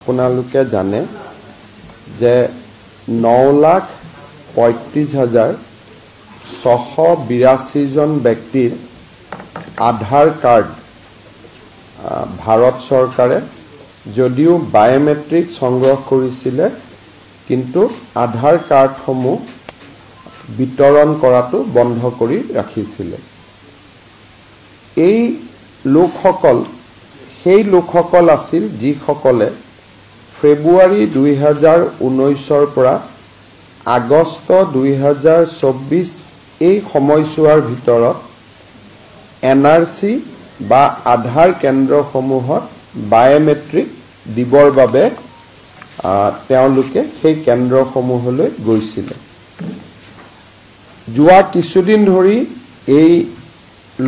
আপোনালোকে জানে যে 9,35,682 জন ব্যক্তিৰ আধাৰ কাৰ্ড ভাৰত চৰকাৰে যদিও বায়োমেট্ৰিক সংগ্ৰহ কৰিছিলে কিন্তু আধাৰ কাৰ্ডসমূহ বিতৰণ কৰাটো বন্ধ কৰি ৰাখিছিলে। এই লোকসকল সেই লোকসকল আছিল যিসকলে ফেব্ৰুৱাৰী 2019 পৰা আগষ্ট 2024 এই সময়ছোৱাৰ ভিতৰত এনআৰসি বা আধাৰ কেন্দ্ৰসমূহত বায়োমেট্ৰিক দিবৰ বাবে তেওঁলোকে সেই কেন্দ্ৰসমূহলৈ গৈছিল। যোৱা কিছুদিন ধৰি এই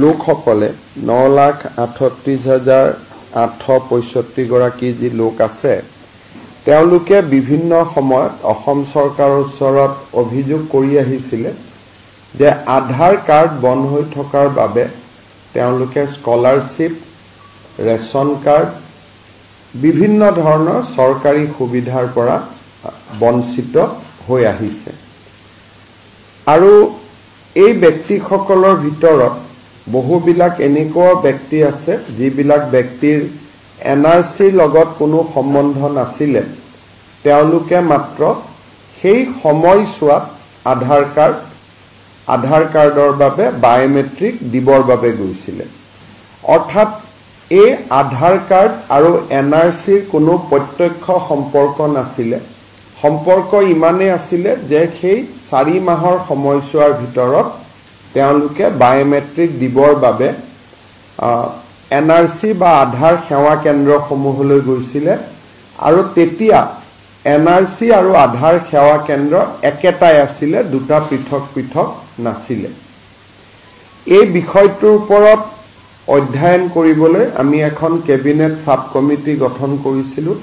লোকসকলে 9,38,865 গৰাকী যি লোক আছে তেওঁলোকে বিভিন্ন সময়ত অসম চৰকাৰৰ ওচৰত অভিযোগ কৰি আহিছিল যে আধাৰ কাৰ্ড বন্ধ হৈ থকাৰ বাবে তেওঁলোকে স্কলাৰশ্বিপ, ৰেচন কাৰ্ড, বিভিন্ন ধৰণৰ চৰকাৰী সুবিধাৰ পৰা বঞ্চিত হৈ আহিছে। আৰু এই ব্যক্তিসকলৰ ভিতৰত বহুবিলাক এনেকুৱা ব্যক্তি আছে যিবিলাক ব্যক্তিৰ এনআৰসিৰ লগত কোনো সম্বন্ধ নাছিলে, তেওঁলোকে মাত্ৰ সেই সময়ছোৱাত আধাৰ কাৰ্ডৰ বাবে বায়োমেট্ৰিক দিবৰ বাবে গৈছিলে। অৰ্থাৎ এই আধাৰ কাৰ্ড আৰু এনআৰসিৰ কোনো প্ৰত্যক্ষ সম্পৰ্ক নাছিলে। সম্পৰ্ক ইমানেই আছিলে যে সেই 4 মাহৰ সময়ছোৱাৰ ভিতৰত তেওঁলোকে বায়োমেট্ৰিক দিবৰ বাবে এনআৰসি বা আধাৰ সেৱা কেন্দ্ৰসমূহলৈ গৈছিলে আৰু তেতিয়া এনআৰসি আৰু আধাৰ সেৱা কেন্দ্ৰ একেটাই আছিলে, দুটা পৃথক পৃথক নাছিলে। এই বিষয়টোৰ ওপৰত অধ্যয়ন কৰিবলৈ আমি এখন কেবিনেট সাব কমিটি গঠন কৰিছিলোঁ।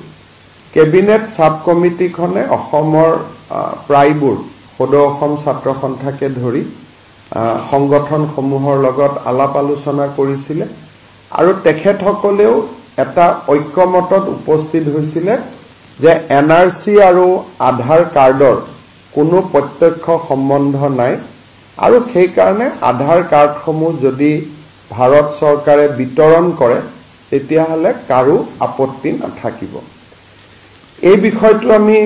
কেবিনেট সাব কমিটিখনে অসমৰ প্ৰায়বোৰ সদৌ অসম ছাত্ৰ সন্থাকে ধৰি সংগঠনসমূহৰ লগত আলাপ আলোচনা কৰিছিলে আৰু তেখেতসকলেও এটা ঐক্যমতত উপস্থিত হৈছিলে যে এনআৰসি আৰু আধাৰ কাৰ্ডৰ কোনো প্ৰত্যক্ষ সম্বন্ধ নাই আৰু সেই কাৰণে আধাৰ কাৰ্ডসমূহ যদি ভাৰত চৰকাৰে বিতৰণ কৰে তেতিয়াহ'লে কাৰো আপত্তি নাথাকিব। এই বিষয়টো আমি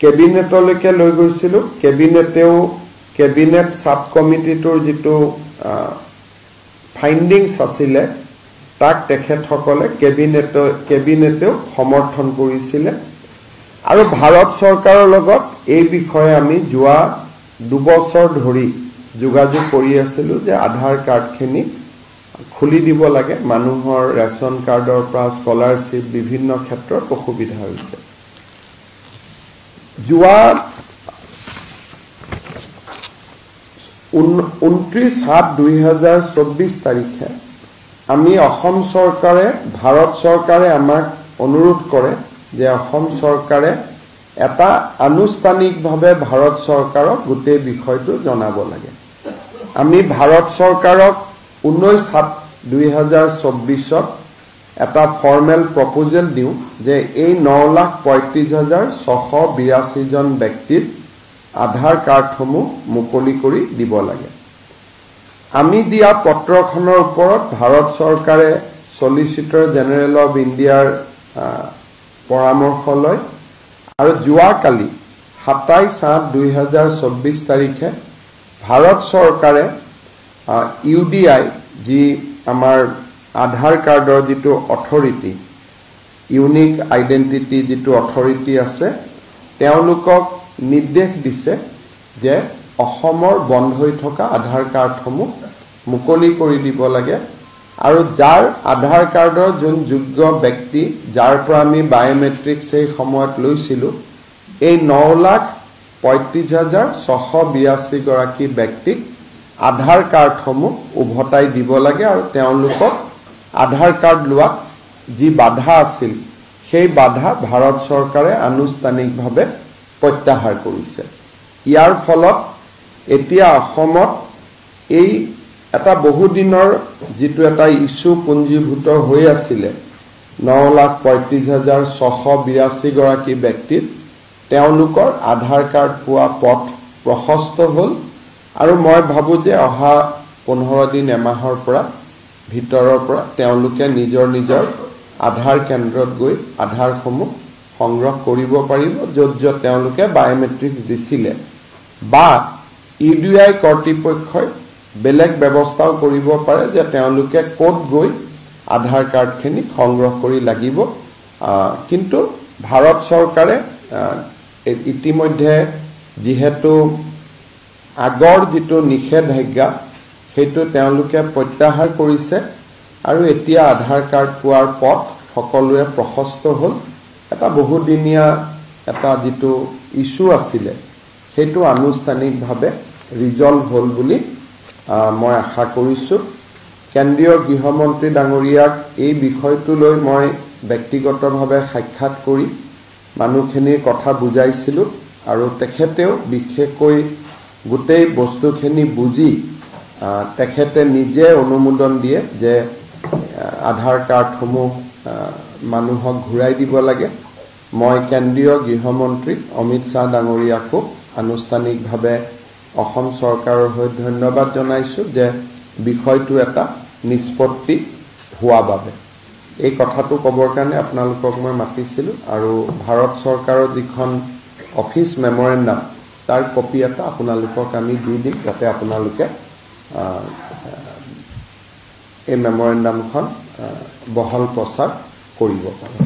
কেবিনেটলৈকে লৈ গৈছিলোঁ। কেবিনেট সাব কমিটিটোৰ যিটো ফাইণ্ডিংছ আছিলে তাক তেখেতসকলে কেবিনেটেও সমৰ্থন কৰিছিলে আৰু ভাৰত চৰকাৰৰ লগত এই বিষয়ে আমি যোৱা 2 বছৰ ধৰি যোগাযোগ কৰি আছিলোঁ যে আধাৰ কাৰ্ডখিনি খুলি দিব লাগে। মানুহৰ ৰেচন কাৰ্ডৰ পৰা স্কলাৰশ্বিপ বিভিন্ন ক্ষেত্ৰত অসুবিধা হৈছে। যোৱা 29/7/2024 তাৰিখে আমি অসম চৰকাৰে ভাৰত চৰকাৰে আমাক অনুৰোধ কৰে যে অসম চৰকাৰে এটা আনুষ্ঠানিকভাৱে ভাৰত চৰকাৰক গোটেই বিষয়টো জনাব লাগে। আমি ভাৰত চৰকাৰক 19/7/2024 এটা ফৰ্মেল প্ৰপ'জেল দিওঁ যে এই 9,35,682 জন ব্যক্তিৰ আধাৰ কাৰ্ডসমূহ মুকলি কৰি দিব লাগে। আমি দিয়া পত্ৰখনৰ ওপৰত ভাৰত চৰকাৰে চলিচিটৰ জেনেৰেল অফ ইণ্ডিয়াৰ পৰামৰ্শ লয় আৰু যোৱাকালি 27/8/2024 তাৰিখে ভাৰত চৰকাৰে UDI যি আমাৰ আধাৰ কাৰ্ডৰ যিটো অথৰিটি, ইউনিক আইডেণ্টিটি যিটো অথৰিটি আছে, তেওঁলোকক নিৰ্দেশ দিছে যে অসমৰ বন্ধ হৈ থকা আধাৰ কাৰ্ডসমূহ মুকলি কৰি দিব লাগে আৰু যাৰ আধাৰ কাৰ্ডৰ যোন যোগ্য ব্যক্তি যাৰ পৰা আমি বায়োমেট্ৰিক সেই সময়ত লৈছিলোঁ, এই 9,35,682 গৰাকী ব্যক্তিক আধাৰ কাৰ্ডসমূহ উভতাই দিব লাগে আৰু তেওঁলোকক আধাৰ কাৰ্ড লোৱাত যি বাধা আছিল সেই বাধা ভাৰত চৰকাৰে আনুষ্ঠানিকভাৱে প্ৰত্যাহাৰ কৰিছে। ইয়াৰ ফলত এতিয়া অসমত এই এটা বহুদিনৰ যিটো এটা ইস্যু পুঞ্জীভূত হৈ আছিলে 9,35,682 গৰাকী ব্যক্তিৰ তেওঁলোকৰ আধাৰ কাৰ্ড পোৱা পথ প্ৰশস্ত হ'ল আৰু মই ভাবো যে অহা 15 দিন এমাহৰ পৰা ভিতৰৰ পৰা তেওঁলোকে নিজৰ নিজৰ আধাৰ কেন্দ্ৰত গৈ আধাৰসমূহ সংগ্ৰহ কৰিব পাৰিব য'ত য'ত তেওঁলোকে বায়োমেট্ৰিক্স দিছিলে বা ইউডিআই কৰ্তৃপক্ষই বেলেগ ব্যৱস্থাও কৰিব পাৰে যে তেওঁলোকে ক'ত গৈ আধাৰ কাৰ্ডখিনি সংগ্ৰহ কৰি লাগিব কিন্তু ভাৰত চৰকাৰে ইতিমধ্যে যিহেতু আগৰ যেটো নিষেধাজ্ঞা সেইটো তেওঁলোকে প্ৰত্যাহাৰ কৰিছে আৰু এতিয়া আধাৰ কাৰ্ড পোৱাৰ পথ সকলোৰে প্ৰশস্ত হ'ল এটা বহুদিনীয়া এটা যেটো ইস্যু আছিলে সেইটো আনুষ্ঠানিকভাৱে ৰিজলভ হ'ল বুলি মই আশা কৰিছো কেন্দ্ৰীয় গৃহমন্ত্ৰী ডাঙৰীয়াক এই বিষয়টো লৈ মই ব্যক্তিগতভাৱে সাক্ষাৎ কৰি মানুহখিনিৰ কথা বুজাইছিলো আৰু তেখেতেও বিশেষকৈ গোটেই বস্তুখিনি বুজি তেখেতে নিজে অনুমোদন দিয়ে যে আধাৰ কাৰ্ডসমূহ মানুহক ঘূৰাই দিব লাগে মই কেন্দ্ৰীয় গৃহমন্ত্ৰী অমিত শাহ ডাঙৰীয়াকো আনুষ্ঠানিকভাৱে অসম চৰকাৰৰ হৈ ধন্যবাদ জনাইছো যে বিষয়টো এটা নিষ্পত্তি হোৱা বাবে এই কথাটো কবৰ কাৰণে আপোনালোকক মই মাতিছিলো আৰু ভাৰত চৰকাৰৰ যিখন অফিস মেমৰেন্ডাম তাৰ কপি এটা আপোনালোকক আমি দি দিম যাতে আপোনালোকে এই মেমৰেন্ডামখন বহল প্ৰচাৰ কৰিব পাৰে